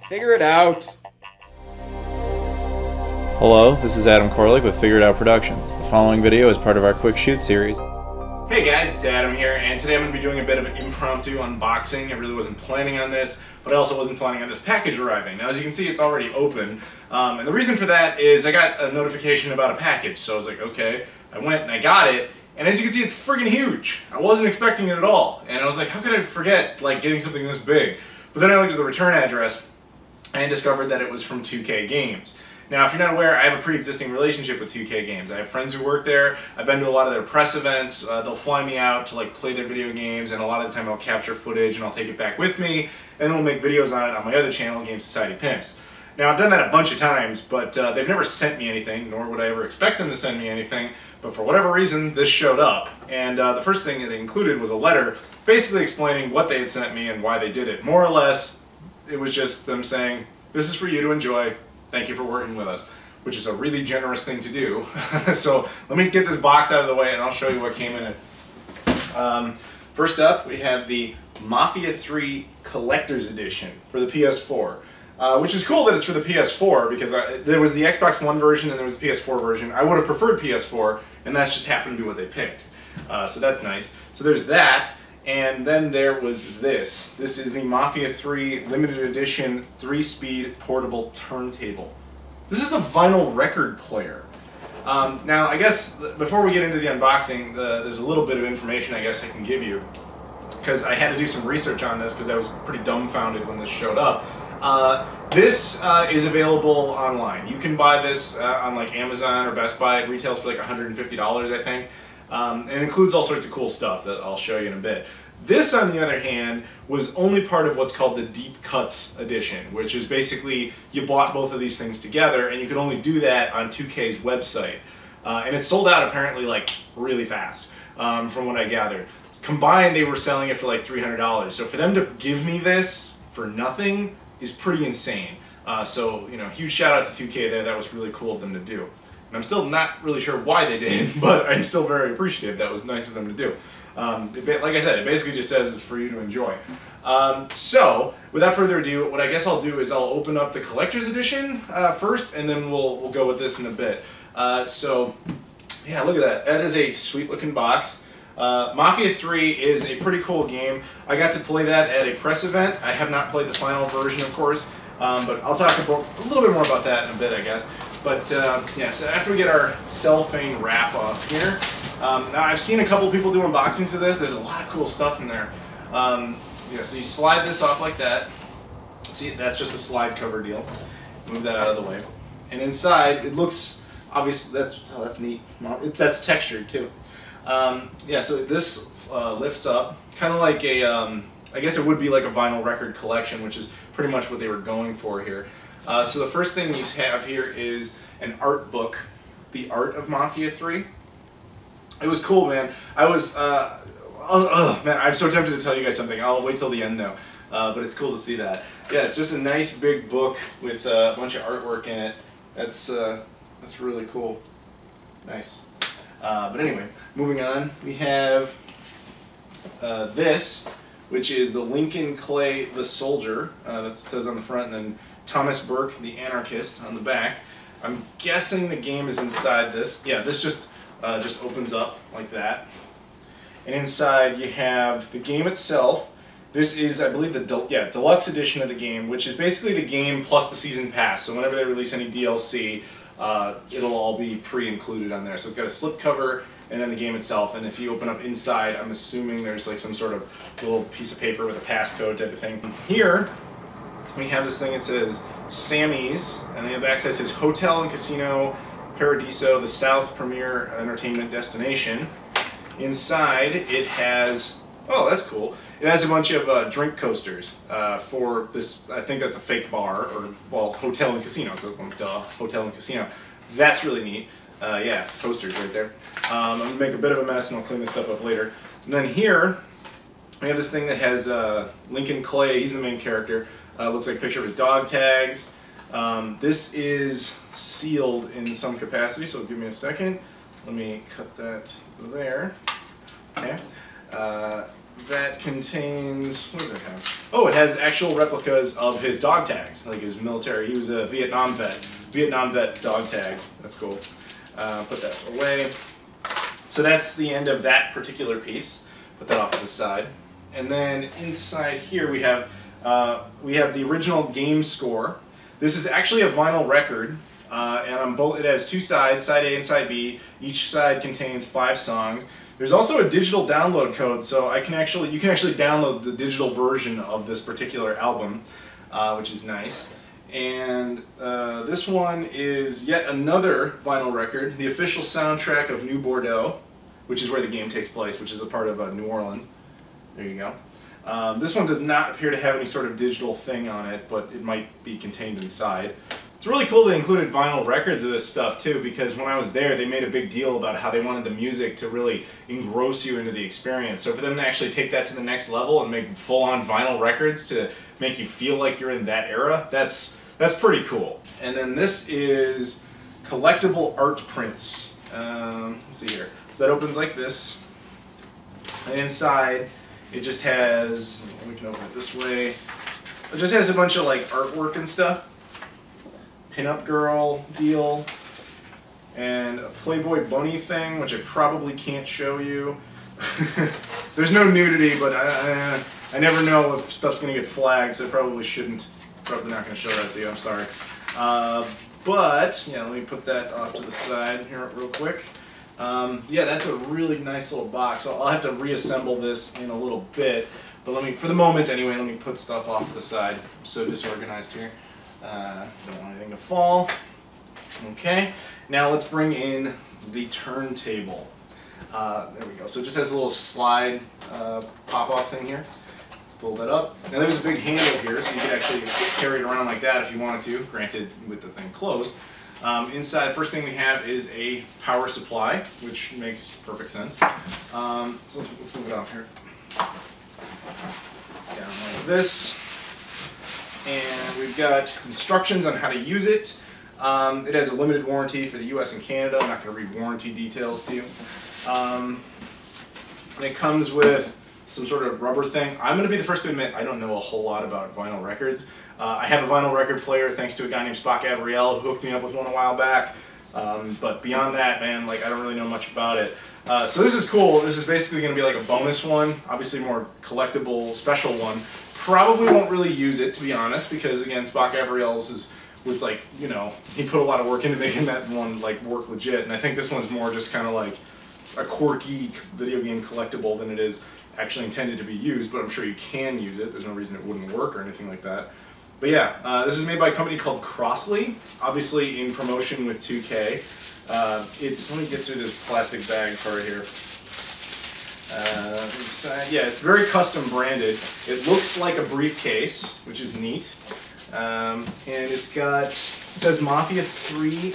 Figure it out. Hello, this is Adam Koralik with Figure It Out Productions. The following video is part of our Quick Shoot series. Hey guys, it's Adam here, and today I'm going to be doing a bit of an impromptu unboxing. I really wasn't planning on this, but I also wasn't planning on this package arriving. Now, as you can see, it's already open, and the reason for that is I got a notification about a package, so I was like, okay. I went and I got it, and as you can see, it's friggin' huge. I wasn't expecting it at all, and I was like, how could I forget getting something this big? But then I looked at the return address and discovered that it was from 2K Games. Now, if you're not aware, I have a pre-existing relationship with 2K Games. I have friends who work there. I've been to a lot of their press events. They'll fly me out to play their video games, and a lot of the time I'll capture footage and I'll take it back with me, and then we'll make videos on it on my other channel, Game Society Pimps. Now, I've done that a bunch of times, but they've never sent me anything, nor would I ever expect them to send me anything. But for whatever reason, this showed up, and the first thing that they included was a letter basically explaining what they had sent me and why they did it. More or less, it was just them saying, this is for you to enjoy. Thank you for working with us, which is a really generous thing to do. So let me get this box out of the way and I'll show you what came in it. First up, we have the Mafia III Collector's Edition for the PS4, which is cool that it's for the PS4 because there was the Xbox One version and there was the PS4 version. I would have preferred PS4, and that's just happened to be what they picked. So that's nice. So there's that. And then there was this. This is the Mafia III Limited Edition 3-speed portable turntable. This is a vinyl record player. Now, I guess before we get into the unboxing, there's a little bit of information I guess I can give you, because I had to do some research on this because I was pretty dumbfounded when this showed up. This is available online. You can buy this on Amazon or Best Buy. It retails for $150, I think. And it includes all sorts of cool stuff that I'll show you in a bit. This, on the other hand, was only part of what's called the Deep Cuts edition, which is basically you bought both of these things together, and you could only do that on 2K's website. And it sold out apparently really fast, from what I gathered. Combined, they were selling it for $300. So for them to give me this for nothing is pretty insane. So, huge shout out to 2K there. That was really cool of them to do. And I'm still not really sure why they did, but I'm still very appreciative. That was nice of them to do. Like I said, it basically just says it's for you to enjoy. So, without further ado, what I guess I'll do is I'll open up the Collector's Edition first, and then we'll go with this in a bit. So, yeah, look at that. That is a sweet-looking box. Mafia 3 is a pretty cool game. I got to play that at a press event. I have not played the final version, of course, but I'll talk a little bit more about that in a bit, I guess. But yeah, so after we get our cellophane wrap off here, now I've seen a couple people do unboxings of this. There's a lot of cool stuff in there. Yeah, so you slide this off like that. See, that's just a slide cover deal. Move that out of the way. And inside, it looks, obviously, that's neat. That's textured too. Yeah, so this lifts up, kind of like a, I guess it would be like a vinyl record collection, which is pretty much what they were going for here. So the first thing you have here is an art book, The Art of Mafia III. It was cool, man. I was, man, I'm so tempted to tell you guys something. I'll wait till the end though, but it's cool to see that. Yeah, it's just a nice big book with a bunch of artwork in it. That's really cool. Nice. But anyway, moving on, we have this, which is the Lincoln Clay the Soldier. That says on the front, and then Thomas Burke the Anarchist on the back. I'm guessing the game is inside this. Yeah, this just opens up like that. And inside you have the game itself. This is, I believe, the deluxe edition of the game, which is basically the game plus the season pass. So whenever they release any DLC, it'll all be pre-included on there. So it's got a slipcover and then the game itself. And if you open up inside, I'm assuming there's some sort of little piece of paper with a passcode type of thing. Here, we have this thing that says Sammy's, and the back side says Hotel and Casino Paradiso, the South Premier Entertainment Destination. Inside, it has, oh, that's cool. It has a bunch of drink coasters for this, I think that's a fake bar, or, well, hotel and casino. It's a hotel and casino. That's really neat. Yeah, coasters right there. I'm going to make a bit of a mess and I'll clean this stuff up later. And then here, we have this thing that has Lincoln Clay. He's the main character. Looks like a picture of his dog tags. This is sealed in some capacity, so give me a second. Let me cut that there. Okay. that contains, what does it have? Oh, it has actual replicas of his dog tags, like his military. He was a Vietnam vet dog tags. That's cool. Put that away. So that's the end of that particular piece. Put that off to the side. And then inside here we have the original game score. This is actually a vinyl record, and on both it has two sides, side A and side B. Each side contains 5 songs. There's also a digital download code, so you can actually download the digital version of this particular album, which is nice. And this one is yet another vinyl record, the official soundtrack of New Bordeaux, which is where the game takes place, which is a part of New Orleans. There you go. This one does not appear to have any sort of digital thing on it, but it might be contained inside. It's really cool they included vinyl records of this stuff too, because when I was there they made a big deal about how they wanted the music to really engross you into the experience. So for them to actually take that to the next level and make full-on vinyl records to make you feel like you're in that era, that's pretty cool. And then this is Collectible Art Prints. Let's see here. So that opens like this, and inside it just has, we can open it this way, it just has a bunch of like artwork and stuff. Pinup girl deal, and a Playboy bunny thing, which I probably can't show you. There's no nudity, but I never know if stuff's gonna get flagged, so I probably shouldn't. Probably not gonna show that to you. I'm sorry. But yeah, let me put that off to the side here real quick. Yeah, that's a really nice little box. I'll have to reassemble this in a little bit, but for the moment anyway, let me put stuff off to the side. I'm so disorganized here. Don't want anything to fall. Okay, now let's bring in the turntable. There we go. So it just has a little slide pop-off thing here. Pull that up. Now there's a big handle here, so you could actually carry it around like that if you wanted to, granted with the thing closed. Inside, first thing we have is a power supply, which makes perfect sense. So let's move it off here. Down like this. And we've got instructions on how to use it. It has a limited warranty for the US and Canada. I'm not going to read warranty details to you. And it comes with some sort of rubber thing. I'm going to be the first to admit I don't know a whole lot about vinyl records. I have a vinyl record player thanks to a guy named Spock Avriel who hooked me up with one a while back. But beyond that, man, like I don't really know much about it. So this is cool. This is basically going to be like a bonus one, obviously more collectible, special one. Probably won't really use it, to be honest, because again, Spock Avriel's was like, you know, he put a lot of work into making that one like work legit, and I think this one's more just kind of like a quirky video game collectible than it is actually intended to be used, but I'm sure you can use it. There's no reason it wouldn't work or anything like that. But yeah, this is made by a company called Crossley, obviously in promotion with 2K. Let me get through this plastic bag part here. Inside, yeah, it's very custom branded. It looks like a briefcase, which is neat. And it says Mafia 3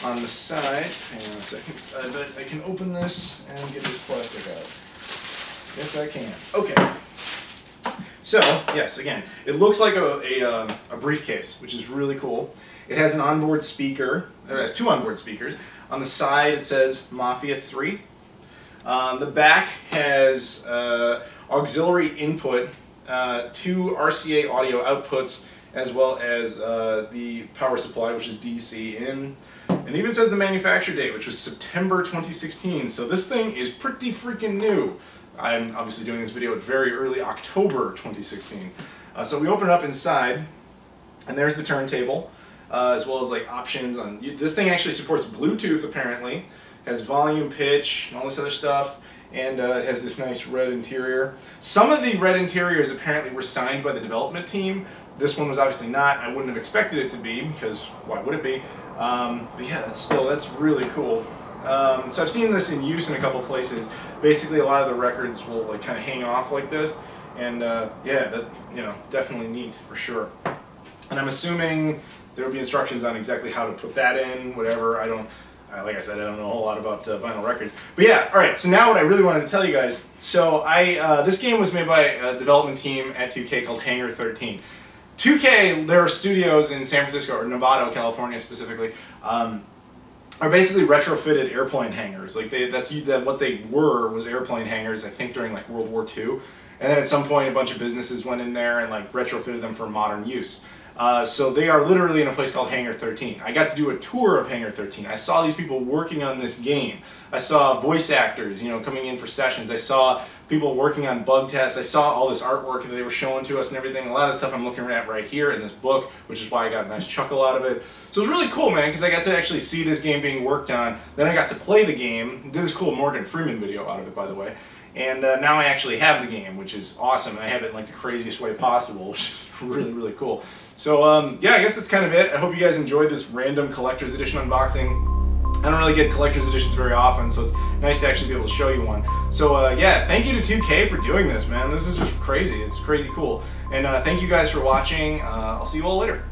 on the side. Hang on a second. I bet I can open this and get this plastic out. Yes, I can. Okay. So, yes, again, it looks like a briefcase, which is really cool. It has an onboard speaker. It has 2 onboard speakers. On the side, it says Mafia 3. The back has auxiliary input, 2 RCA audio outputs, as well as the power supply, which is DC in. And it even says the manufacture date, which was September 2016. So this thing is pretty freaking new. I'm obviously doing this video at very early October 2016. So we open it up inside, and there's the turntable, as well as like options on. This thing actually supports Bluetooth apparently. Has volume, pitch, and all this other stuff, and it has this nice red interior. Some of the red interiors apparently were signed by the development team. This one was obviously not. I wouldn't have expected it to be, because why would it be? But yeah, that's really cool. So I've seen this in use in a couple places. Basically, a lot of the records will like kind of hang off like this, and yeah, that definitely neat for sure. And I'm assuming there will be instructions on exactly how to put that in, whatever. Like I said, I don't know a whole lot about vinyl records. But yeah, alright, so now what I really wanted to tell you guys. So this game was made by a development team at 2K called Hangar 13. 2K, there are studios in San Francisco, or Novato, California specifically, are basically retrofitted airplane hangars. Like what they were was airplane hangars, I think during like World War II. and then at some point a bunch of businesses went in there and like retrofitted them for modern use. So they are literally in a place called Hangar 13. I got to do a tour of Hangar 13. I saw these people working on this game. I saw voice actors, you know, coming in for sessions. I saw people working on bug tests. I saw all this artwork that they were showing to us and everything. A lot of stuff I'm looking at right here in this book, which is why I got a nice chuckle out of it. So it's really cool, man, because I got to actually see this game being worked on. Then I got to play the game. Did this cool Morgan Freeman video out of it, by the way. And now I actually have the game, which is awesome. And I have it in like the craziest way possible, which is really, really cool. So yeah, I guess that's kind of it. I hope you guys enjoyed this random collector's edition unboxing. I don't really get collector's editions very often, so it's nice to actually be able to show you one. So yeah, thank you to 2K for doing this, man. This is just crazy. It's crazy cool. And thank you guys for watching. I'll see you all later.